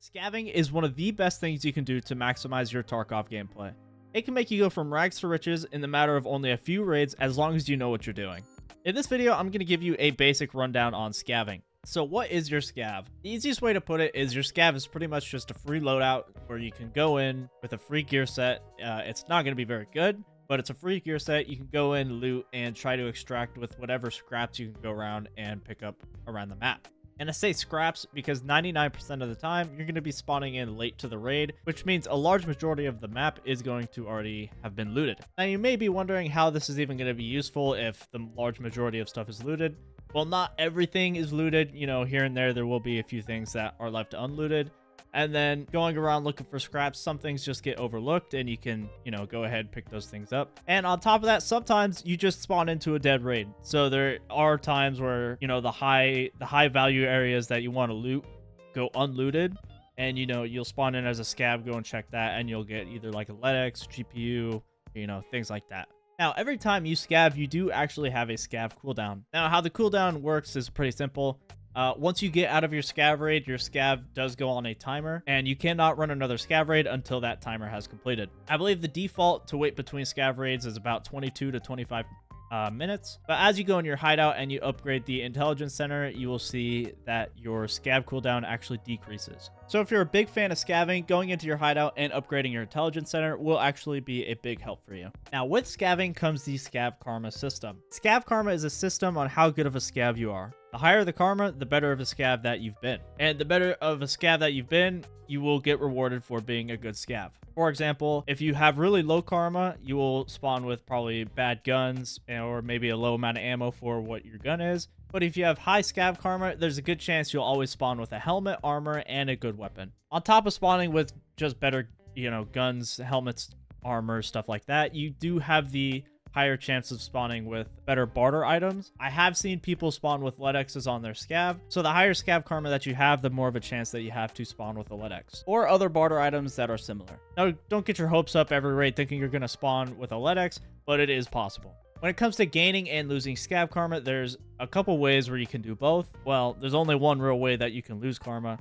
Scavving is one of the best things you can do to maximize your Tarkov gameplay. It can make you go from rags to riches in the matter of only a few raids as long as you know what you're doing. In this video, I'm going to give you a basic rundown on scavving. So what is your scav? The easiest way to put it is your scav is pretty much just a free loadout where you can go in with a free gear set. It's not going to be very good, but it's a free gear set. You can go in, loot, and try to extract with whatever scraps you can go around and pick up around the map. And I say scraps because 99% of the time, you're going to be spawning in late to the raid, which means a large majority of the map is going to already have been looted. Now, you may be wondering how this is even going to be useful if the large majority of stuff is looted. Well, not everything is looted. You know, here and there will be a few things that are left unlooted. And then going around looking for scraps, some things just get overlooked and you can, go ahead and pick those things up. And on top of that, sometimes you just spawn into a dead raid. So there are times where, the high value areas that you want to loot go unlooted. And, you'll spawn in as a scav, go and check that, and you'll get either like a LEDX, GPU, things like that. Now, every time you scav, you do actually have a scav cooldown. Now, how the cooldown works is pretty simple. Once you get out of your scav raid, your scav does go on a timer, and you cannot run another scav raid until that timer has completed. I believe the default to wait between scav raids is about 22 to 25 minutes. But as you go in your hideout and you upgrade the intelligence center, you will see that your scav cooldown actually decreases. So if you're a big fan of scavving, going into your hideout and upgrading your intelligence center will actually be a big help for you. Now, with scavving comes the scav karma system. Scav karma is a system on how good of a scav you are. The higher the karma, the better of a scav that you've been. And the better of a scav that you've been, you will get rewarded for being a good scav. For example, if you have really low karma, you will spawn with probably bad guns or maybe a low amount of ammo for what your gun is. But if you have high scav karma, there's a good chance you'll always spawn with a helmet, armor, and a good weapon. On top of spawning with just better, guns, helmets, armor, stuff like that, you do have the higher chance of spawning with better barter items. I have seen people spawn with LEDXs on their scav, so the higher scav karma that you have, the more of a chance that you have to spawn with a LEDX or other barter items that are similar. Now, don't get your hopes up every raid thinking you're going to spawn with a LEDX, but it is possible. When it comes to gaining and losing scav karma, there's a couple ways where you can do both. Well, there's only one real way that you can lose karma.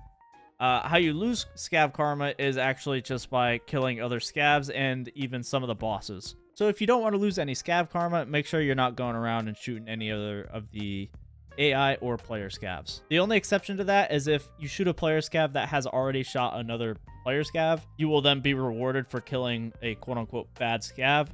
How you lose scav karma is actually just by killing other scavs and even some of the bosses. So if you don't want to lose any scav karma, make sure you're not going around and shooting any other of the AI or player scavs. The only exception to that is if you shoot a player scav that has already shot another player scav, you will then be rewarded for killing a quote-unquote bad scav,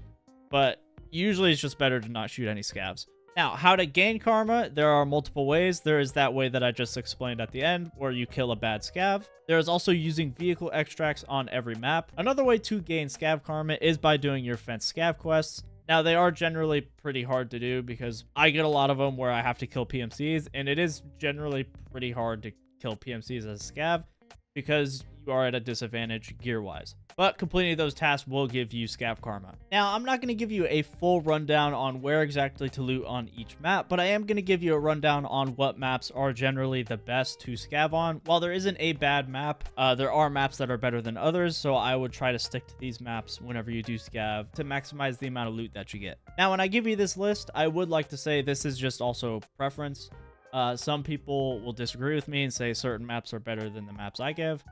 but usually it's just better to not shoot any scavs. Now, how to gain karma, there are multiple ways. There is that way that I just explained at the end, where you kill a bad scav. There is also using vehicle extracts on every map. Another way to gain scav karma is by doing your fence scav quests. Now, they are generally pretty hard to do because I get a lot of them where I have to kill PMCs, and it is generally pretty hard to kill PMCs as a scav because you are at a disadvantage gear-wise. But completing those tasks will give you scav karma. Now, I'm not going to give you a full rundown on where exactly to loot on each map, but I am going to give you a rundown on what maps are generally the best to scav on. While there isn't a bad map, there are maps that are better than others, so I would try to stick to these maps whenever you do scav to maximize the amount of loot that you get. Now, when I give you this list, I would like to say this is just also preference. Some people will disagree with me and say certain maps are better than the maps I give.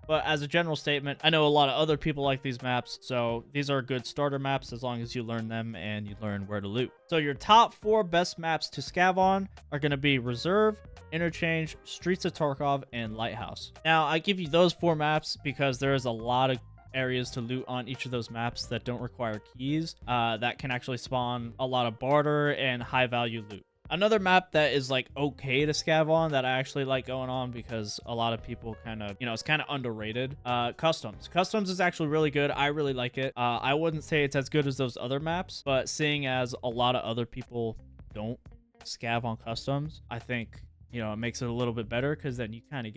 But as a general statement, I know a lot of other people like these maps, so these are good starter maps as long as you learn them and you learn where to loot. So your top 4 best maps to scav on are going to be Reserve, Interchange, Streets of Tarkov, and Lighthouse. Now, I give you those 4 maps because there is a lot of areas to loot on each of those maps that don't require keys, that can actually spawn a lot of barter and high value loot. Another map that is like okay to scav on that I actually like going on because a lot of people kind of, it's kind of underrated. Customs. Customs is actually really good. I really like it. I wouldn't say it's as good as those other maps, but seeing as a lot of other people don't scav on customs, I think, it makes it a little bit better because then you kind of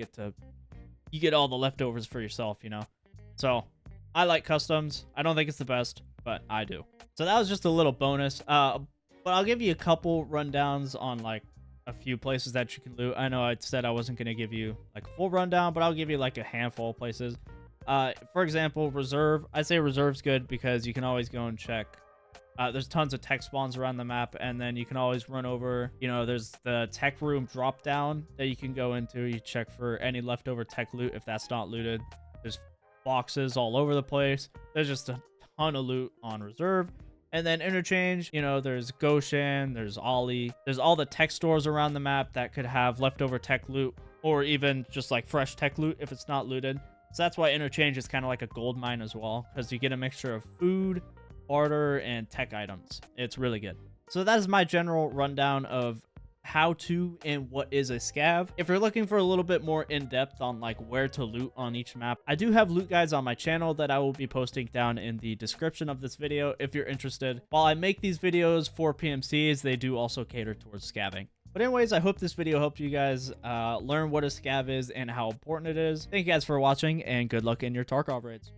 get all the leftovers for yourself, So I like customs. I don't think it's the best, but I do. So that was just a little bonus. But I'll give you a couple rundowns on like a few places that you can loot. I know I said I wasn't going to give you like a full rundown, but I'll give you like a handful of places. For example, Reserve. I say Reserve's good because you can always go and check There's tons of tech spawns around the map, and then you can always run over, you know, there's the tech room drop down that you can go into. You check for any leftover tech loot if that's not looted. There's boxes all over the place. There's just a ton of loot on reserve. And then interchange, you know, there's Goshen, there's Ollie, there's all the tech stores around the map that could have leftover tech loot, or even just like fresh tech loot if it's not looted. So that's why interchange is kind of like a gold mine as well, because you get a mixture of food, barter, and tech items. It's really good. So that is my general rundown of how to and what is a scav. If you're looking for a little bit more in-depth on like where to loot on each map, I do have loot guides on my channel that I will be posting down in the description of this video if you're interested. While I make these videos for PMCs, they do also cater towards scavving. But anyways, I hope this video helped you guys learn what a scav is and how important it is. Thank you guys for watching, and good luck in your Tarkov raids.